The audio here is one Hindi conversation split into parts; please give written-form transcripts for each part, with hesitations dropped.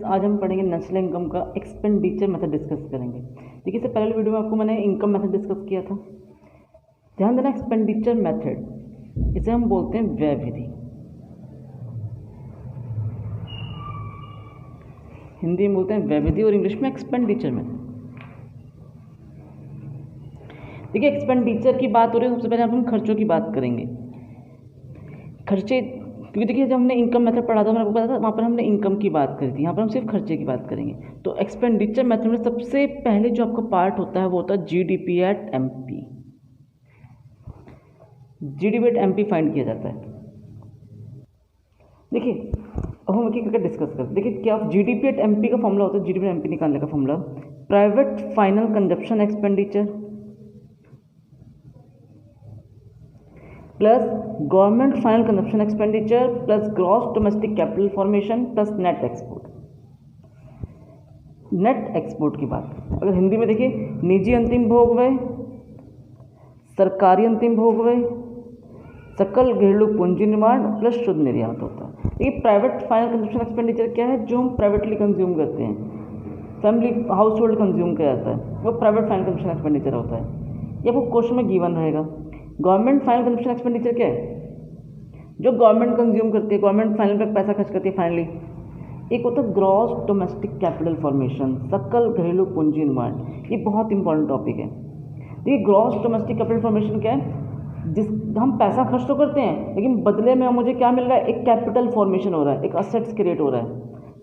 आज हम पढ़ेंगे नेशनल इनकम का एक्सपेंडिचर मेथड डिस्कस करेंगे। देखिए, इससे पहले वीडियो में आपको मैंने इनकम मेथड डिस्कस किया था। ध्यान देना, एक्सपेंडिचर मेथड इसे हम बोलते हैं व्यय विधि। हिंदी में बोलते हैं व्यय विधि और इंग्लिश में एक्सपेंडिचर मेथड। देखिए, एक्सपेंडिचर की बात हो रही है, सबसे पहले हम खर्चों की बात करेंगे। खर्चे, क्योंकि देखिए जब हमने इनकम मेथड पढ़ा था, मैंने आपको बताया था, वहाँ पर हमने इनकम की बात करी थी। यहाँ पर हम सिर्फ खर्चे की बात करेंगे। तो एक्सपेंडिचर मेथड में सबसे पहले जो आपका पार्ट होता है वो होता है GDP at MP. GDP at MP find किया जाता है। देखिए, अब हम एक करके डिस्कस करते हैं। देखिए, क्या जीडीपी एट एमपी का फॉर्मूला होता है, जीडीपी एट एमपी निकालने का formula, private final consumption expenditure plus government final consumption expenditure plus gross domestic capital formation plus net export. Net export की बात अगर हिंदी में देखिए, निजी अंतिम भोग व्यय, सरकारी अंतिम भोग व्यय, सकल घरेलू पूंजी निर्माण प्लस शुद्ध निर्यात होता है। ये प्राइवेट फाइनल कंजप्शन एक्सपेंडिचर क्या है? जो हम प्राइवेटली कंज्यूम करते हैं, फैमिली हाउस होल्ड कंज्यूम किया जाता है, वो प्राइवेट फाइनल कंजप्शन एक्सपेंडिचर होता है। ये आपको क्वेश्चन में गिवन रहेगा। गवर्नमेंट फाइनल कंजप्शन एक्सपेंडिचर क्या है? जो गवर्नमेंट कंज्यूम करती है, गवर्नमेंट फाइनल पे पैसा खर्च करती है फाइनली। एक होता है ग्रॉस डोमेस्टिक कैपिटल फॉर्मेशन, सकल घरेलू पूंजी निर्माण। ये बहुत इंपॉर्टेंट टॉपिक है। देखिए, ग्रॉस डोमेस्टिक कैपिटल फॉर्मेशन क्या है? जिस हम पैसा खर्च तो करते हैं, लेकिन बदले में मुझे क्या मिल रहा है? एक कैपिटल फॉर्मेशन हो रहा है, एक असेट्स क्रिएट हो रहा है।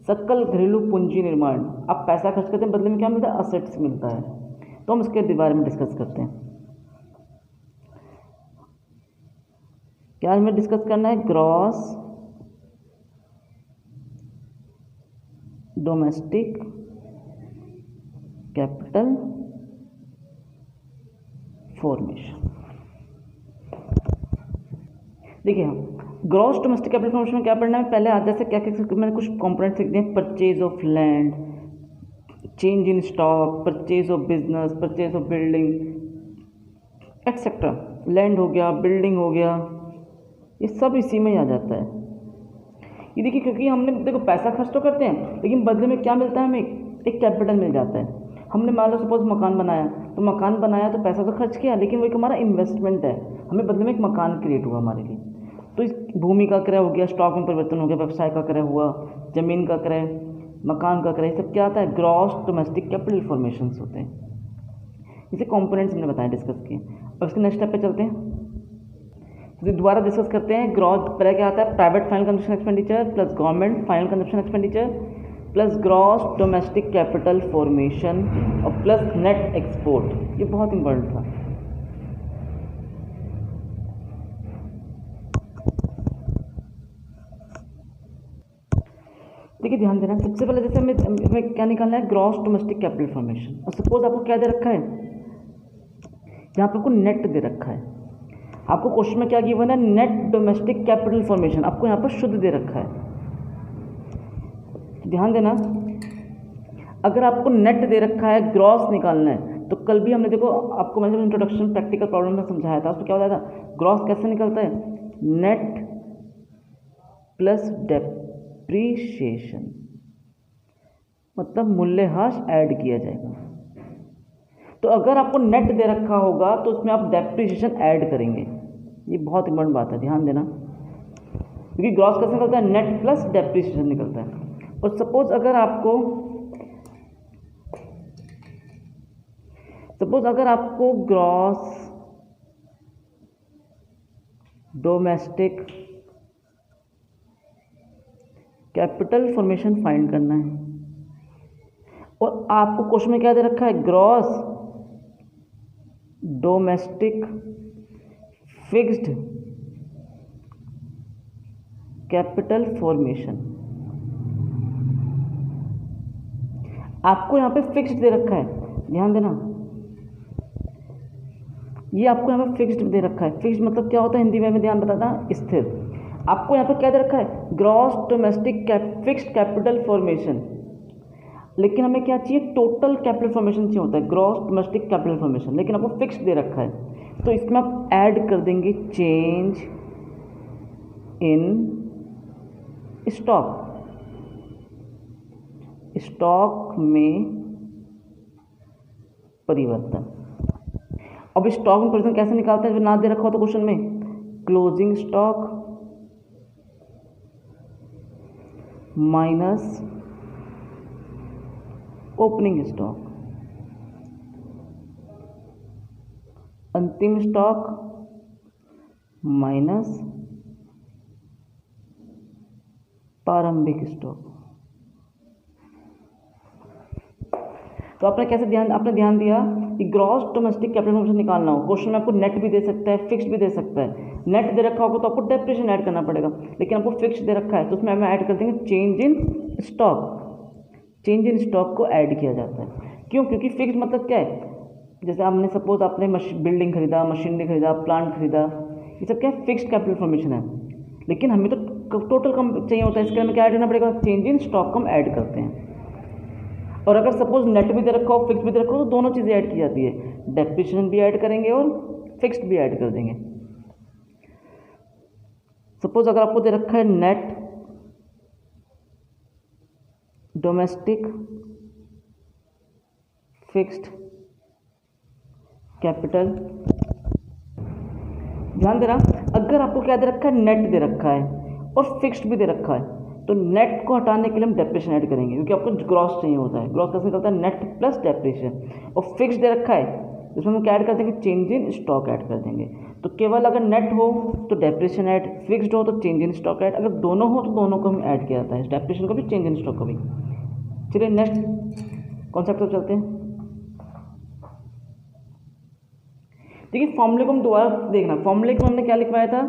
सकल घरेलू पूंजी निर्माण, आप पैसा खर्च करते हैं, बदले में क्या मिलता है? असेट्स मिलता है। तो हम इसके बारे में डिस्कस करते हैं। क्या हमें डिस्कस करना है? Gross domestic capital formation. देखिए, हम ग्रॉस डोमेस्टिक कैपिटल फॉर्मेशन में क्या पढ़ना है? पहले आज जैसे क्या क्या मैंने कुछ कंपोनेंट्स लिख दिए। Purchase of land, change in stock, purchase of business, purchase of building etcetera. Land हो गया, बिल्डिंग हो गया, ये सब इसी में ही आ जाता है। ये देखिए, क्योंकि हमने देखो पैसा खर्च तो करते हैं, लेकिन बदले में क्या मिलता है? हमें एक कैपिटल मिल जाता है। हमने मान लो सपोज मकान बनाया, तो मकान बनाया तो पैसा तो खर्च किया, लेकिन वो एक हमारा इन्वेस्टमेंट है। हमें बदले में एक मकान क्रिएट हुआ हमारे लिए। तो इस भूमि का क्रय हो गया, स्टॉक में परिवर्तन हो गया, व्यवसाय का क्रय हुआ, जमीन का क्रय, मकान का क्रय, सब क्या आता है? ग्रॉस डोमेस्टिक कैपिटल फॉर्मेशंस होते हैं। इसे कॉम्पोनेंट्स हमने बताया, डिस्कस किए। अब इसके नेक्स्ट स्टेप पे चलते हैं, तो दोबारा डिस्कस करते हैं। ग्रॉस पहले क्या आता है? Private final consumption expenditure plus government final consumption expenditure plus gross domestic capital formation और प्लस नेट एक्सपोर्ट। ये बहुत इंपॉर्टेंट था। देखिए, ध्यान देना, सबसे पहले जैसे हमें क्या निकालना है? Gross domestic capital formation. और सपोज आपको क्या दे रखा है? यहाँ पर आपको नेट दे रखा है। आपको क्वेश्चन में क्या गिवन है? Net domestic capital formation. आपको यहाँ पर शुद्ध दे रखा है। ध्यान देना, अगर आपको नेट दे रखा है, ग्रॉस निकालना है, तो कल भी हमने देखो आपको मैंने इंट्रोडक्शन प्रैक्टिकल प्रॉब्लम में समझाया था, उसमें क्या होता था? ग्रॉस कैसे निकलता है? नेट प्लस डेप्रीशिएशन, मतलब मूल्यह्रास ऐड किया जाएगा। तो अगर आपको नेट दे रखा होगा तो उसमें आप डेप्रीशिएशन ऐड करेंगे। ये बहुत इंपॉर्टेंट बात है, ध्यान देना, क्योंकि ग्रॉस कैसे निकलता है? नेट प्लस डेप्रीशिएशन निकलता है। और सपोज अगर आपको gross domestic capital formation find करना है, और आपको क्वेश्चन में क्या दे रखा है? Gross domestic fixed capital formation. आपको यहाँ पे फिक्स्ड दे रखा है, ध्यान देना, ये आपको यहाँ पे फिक्स्ड दे रखा है। फिक्स्ड मतलब क्या होता है हिंदी में ध्यान बताता, स्थिर। आपको यहाँ पे क्या दे रखा है? Gross domestic fixed capital formation. लेकिन हमें क्या चाहिए? टोटल कैपिटल फॉर्मेशन चाहिए होता है, ग्रॉस डोमेस्टिक कैपिटल फॉर्मेशन, लेकिन आपको फिक्स्ड दे रखा है। तो इसमें आप ऐड कर देंगे चेंज इन स्टॉक, स्टॉक में परिवर्तन। अब स्टॉक में परिवर्तन कैसे निकालते हैं, जो ना दे रखा हो तो क्वेश्चन में, closing stock minus opening stock, अंतिम स्टॉक माइनस प्रारंभिक स्टॉक। तो आपने ध्यान दिया कि ग्रॉस डोमेस्टिक कैपिटल फॉर्मेशन निकालना हो, क्वेश्चन में आपको नेट भी दे सकता है, फिक्स्ड भी दे सकता है। नेट दे रखा होगा तो आपको डेप्रिसिएशन ऐड करना पड़ेगा, लेकिन आपको फिक्स्ड दे रखा है तो उसमें हम ऐड कर देंगे change in stock. Change in stock को ऐड किया जाता है। क्यों? क्योंकि फिक्स्ड मतलब क्या है, जैसे हमने सपोज आपने बिल्डिंग खरीदा, मशीनरी खरीदा, प्लांट खरीदा, ये सब क्या है, फिक्स्ड कैपिटल फॉर्मेशन है। लेकिन हमें तो टोटल कम चाहिए होता है, इसके लिए हमें क्या ऐड करना पड़ेगा, चेंज इन स्टॉक को हम ऐड करते हैं। और अगर सपोज नेट भी दे रखा हो, फिक्स भी दे रखा हो, तो दोनों चीज़ें ऐड की जाती है, डेप्रिसिएशन भी ऐड करेंगे और फिक्स्ड भी ऐड कर देंगे। सपोज अगर आपको दे रखा है नेट डोमेस्टिक फिक्स्ड कैपिटल, ध्यान देना, अगर आपको क्या दे रखा है, नेट दे रखा है और फिक्स्ड भी दे रखा है, तो नेट को हटाने के लिए हम डेप्रिसिएशन ऐड करेंगे, क्योंकि आपको ग्रॉस चाहिए होता है। ग्रॉस कैसे निकलता है, नेट प्लस डेप्रिसिएशन। और फिक्स्ड दे रखा है, इसमें हम क्या ऐड कर देंगे, चेंज इन स्टॉक ऐड कर देंगे। तो केवल अगर नेट हो तो डेप्रिसिएशन ऐड, फिक्स्ड हो तो चेंज इन स्टॉक ऐड, अगर दोनों हो तो दोनों को हम ऐड किया जाता है, डेप्रिसिएशन को भी, चेंज इन स्टॉक को भी। चलिए नेक्स्ट कॉन्सेप्ट पर चलते हैं। देखिए फॉर्मूले को हम दोबारा देखना, फॉर्मूले को हमने क्या लिखवाया था,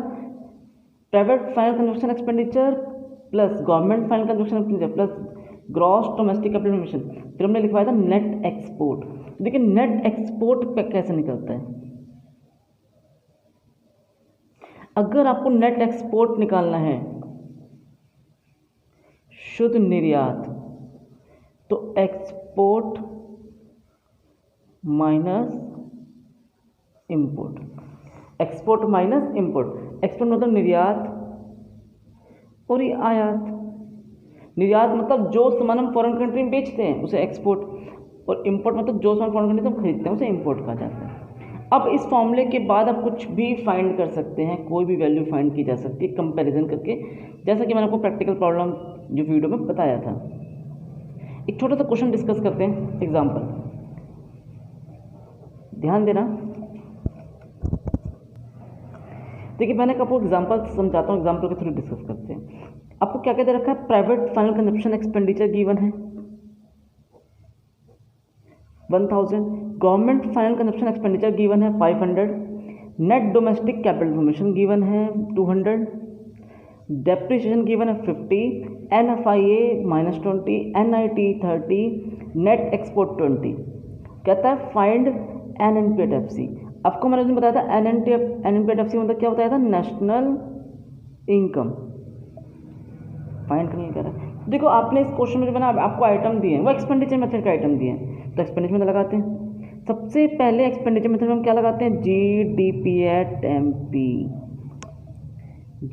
private final consumption expenditure plus government final consumption expenditure plus gross domestic capital formation, फिर हमने लिखवाया था नेट एक्सपोर्ट। देखिए नेट एक्सपोर्ट कैसे निकलता है, अगर आपको नेट एक्सपोर्ट निकालना है, शुद्ध निर्यात, तो export minus import, export minus import. Export मतलब निर्यात और ये आयात। निर्यात मतलब जो सामान हम फॉरेन कंट्री में बेचते हैं उसे एक्सपोर्ट, और इंपोर्ट मतलब जो सामान फॉरेन कंट्री से हम खरीदते हैं उसे इंपोर्ट कहा जाता है। अब इस फॉर्मूले के बाद आप कुछ भी फाइंड कर सकते हैं, कोई भी वैल्यू फाइंड की जा सकती है कंपैरिजन करके, जैसा कि मैंने आपको प्रैक्टिकल प्रॉब्लम जो वीडियो में बताया था। एक छोटा सा क्वेश्चन डिस्कस करते हैं, एग्जाम्पल, ध्यान देना। देखिए मैंने आपको एग्जांपल समझाता हूँ, एग्जांपल के थ्रू डिस्कस करते हैं। आपको क्या क्या दे रखा है, private final consumption expenditure given है 1000, government final consumption expenditure given है 500, net domestic capital formation given है 200, डेप्रिसिएशन गिवन है 50, NFIA -20, NIT 30, नेट एक्सपोर्ट 20। कहता है फाइंड NNPAT-FC। आपको मैंने बताया था NNPAT-FC मतलब क्या बताया था, नेशनल इनकम फाइंड करने का। देखो आपने इस क्वेश्चन में जो बना आपको आइटम दिए हैं वो एक्सपेंडिचर मेथड का आइटम दिए हैं, तो एक्सपेंडिचर मेथड लगाते हैं। सबसे पहले एक्सपेंडिचर मेथड में हम क्या लगाते हैं, GDP@MP,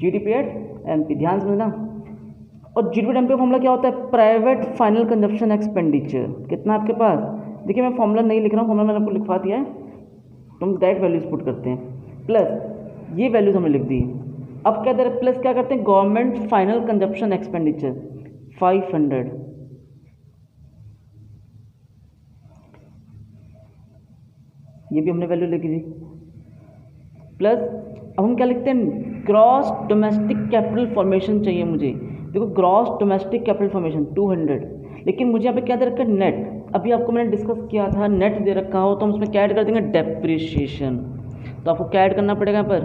GDP@MP, ध्यान समझना। और GDP@MP का फॉर्मूला क्या होता है, प्राइवेट फाइनल कंजप्शन एक्सपेंडिचर। कितना आपके पास, देखिए मैं फॉर्मूला नहीं लिख रहा हूँ, फॉर्मूला मैंने आपको लिखवा दिया है, तो हम डायरेक्ट वैल्यूज पुट करते हैं, प्लस ये वैल्यूज हमने लिख दी। अब क्या दे, प्लस क्या करते हैं, गवर्नमेंट फाइनल कंजप्शन एक्सपेंडिचर 500, ये भी हमने वैल्यू लिख दी, प्लस अब हम क्या लिखते हैं, ग्रॉस डोमेस्टिक कैपिटल फॉर्मेशन चाहिए मुझे। देखो ग्रॉस डोमेस्टिक कैपिटल फॉर्मेशन 200, लेकिन मुझे यहाँ पे क्या दे रखा है, नेट। अभी आपको मैंने डिस्कस किया था, नेट दे रखा हो तो हम उसमें क्या ऐड कर देंगे, डेप्रिसिएशन। तो आपको क्या ऐड करना पड़ेगा यहाँ पर,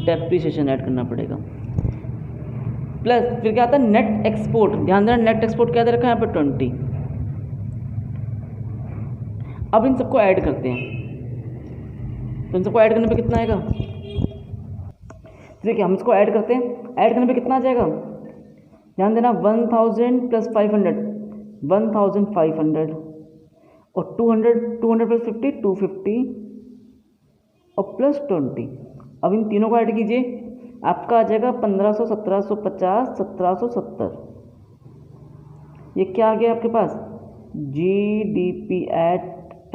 डेप्रिसिएशन ऐड करना पड़ेगा। प्लस फिर क्या आता है, नेट एक्सपोर्ट, ध्यान देना नेट एक्सपोर्ट क्या दे रखा है यहाँ पर 20। अब इन सबको ऐड करते हैं, तो इन सबको ऐड करने पे कितना आएगा, देखिए हम इसको ऐड करते हैं, ऐड करने पे कितना आ जाएगा, ध्यान देना 1000 प्लस 500 1500, और 200 प्लस 50 250, और प्लस 20। अब इन तीनों को ऐड कीजिए, आपका आ जाएगा 1500, 1750, 1770। ये क्या आ गया आपके पास, GDP एट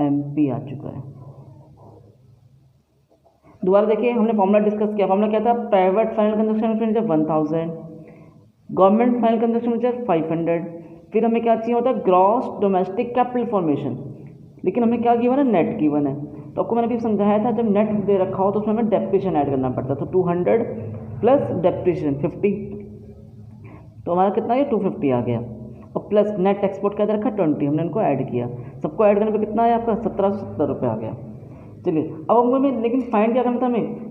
MP आ चुका है। दोबारा देखिए, हमने फॉर्मूला डिस्कस किया। फॉर्मूला क्या था, private final consumption expenditure 1000, government final consumption expenditure 500, फिर हमें क्या चाहिए होता है, ग्रॉस डोमेस्टिक कैपिटल फॉर्मेशन, लेकिन हमें क्या गिवन है, नेट गिवन है। तो आपको मैंने भी समझाया था, जब नेट दे रखा हो तो उसमें हमें डेप्रिसिएशन ऐड करना पड़ता है। तो 200 प्लस डेप्रिसिएशन 50, तो हमारा कितना है, 250 आ गया। और प्लस नेट एक्सपोर्ट क्या दे रखा है, 20, हमने इनको ऐड किया। सबको ऐड करने पर कितना है आपका, 1770 रुपये आ गया। चलिए अब हमें लेकिन फाइंड क्या करना था,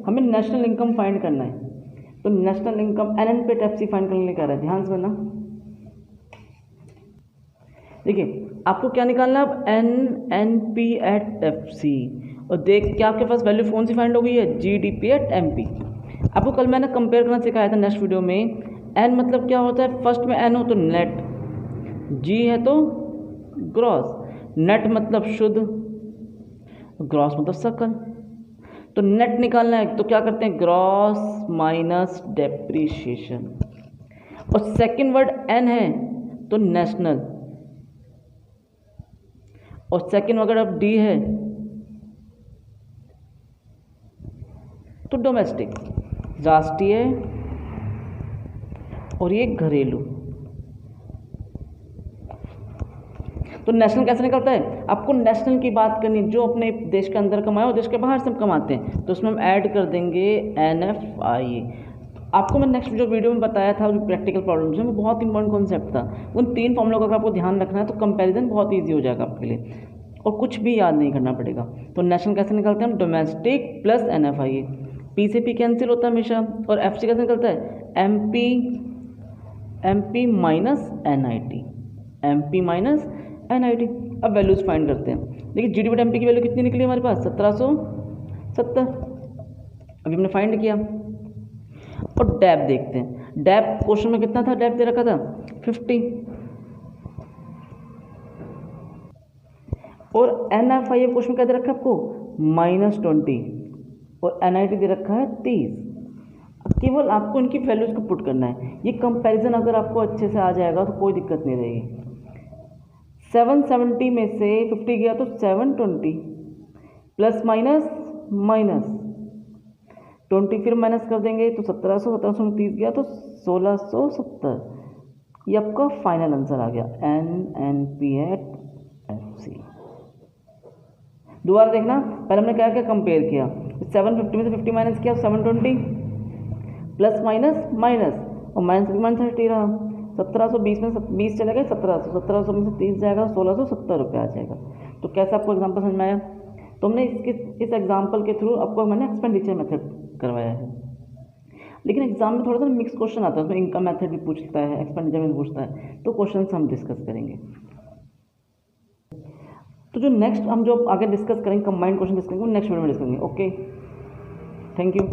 हमें नेशनल इनकम फाइंड करना है। तो नेशनल इनकम NNP@FC फाइंड करने के लिए कह रहा है, ध्यान से सुनना। देखिए आपको क्या निकालना है अब, NNP@FC, और देख क्या आपके पास वैल्यू कौन सी फाइंड हो गई है, GDP एट MP। आपको कल मैंने कंपेयर करना सिखाया था नेक्स्ट वीडियो में। N मतलब क्या होता है, फर्स्ट में N हो तो नेट, G है तो ग्रॉस, नेट मतलब शुद्ध, ग्रॉस मतलब सकल। तो नेट निकालना है तो क्या करते हैं, ग्रॉस माइनस डेप्रीशिएशन। और सेकंड वर्ड N है तो नेशनल, और सेकंड अगर अब D है तो डोमेस्टिक, राष्ट्रीय, और ये घरेलू। तो नेशनल कैसे निकलता है, आपको नेशनल की बात करनी, जो अपने देश के अंदर कमाए और देश के बाहर से हम कमाते हैं, तो उसमें हम ऐड कर देंगे NFI। आपको मैं नेक्स्ट जो वीडियो में बताया था, जो प्रैक्टिकल प्रॉब्लम्स है, वो बहुत इंपॉर्टेंट कॉन्सेप्ट था। उन 3 फॉर्मूलों का अगर आपको ध्यान रखना है तो कंपैरिजन बहुत ईजी हो जाएगा आपके लिए, और कुछ भी याद नहीं करना पड़ेगा। तो नेशनल कैसे निकलते हैं हम, डोमेस्टिक प्लस NFI, P से P कैंसिल होता है हमेशा, और F से कैसे निकलता है, MP minus NIT, minus NIT। अब वैल्यूज फाइंड करते हैं। देखिए GDP MP की वैल्यू कितनी निकली हमारे पास, 1770, अभी हमने फाइंड किया। और डेप देखते हैं, डेप क्वेश्चन में कितना था, डेप दे रखा था 50, और NFI क्वेश्चन क्या दे रखा है आपको, -20, और NIT दे रखा है 30। केवल आपको इनकी वैल्यूज को पुट करना है। ये कंपैरिजन अगर आपको अच्छे से आ जाएगा तो कोई दिक्कत नहीं रहेगी। 770 में से 50 गया तो 720, प्लस माइनस माइनस 20, फिर माइनस कर देंगे तो 1700, 1700 में 30 गया तो 1670। ये आपका फाइनल आंसर आ गया, NNP@FC। दोबारा देखना, पहले हमने क्या क्या कंपेयर किया, 750 में से 50 माइनस किया 720, प्लस माइनस माइनस, और माइनस 30 रहा, 1720 में 20 चले गए 1700 में से 30 जाएगा, 1670 रुपये आ जाएगा। तो कैसे आपको एग्जाम्पल समझ में आया, तो हमने इस एग्जाम्पल के थ्रू आपको मैंने एक्सपेंडिचर मेथड करवाया है। लेकिन एग्जाम में थोड़ा सा मिक्स क्वेश्चन आता है, उसमें इनकम मेथड भी पूछता है, एक्सपेंडिचर में पूछता है, तो क्वेश्चन हम डिस्कस करेंगे। तो जो नेक्स्ट हम जो आगे डिस्कस करेंगे, कंबाइंड क्वेश्चन डिस्कस करेंगे, नेक्स्ट वीडियो में डिस्कस करेंगे। Okay, thank you.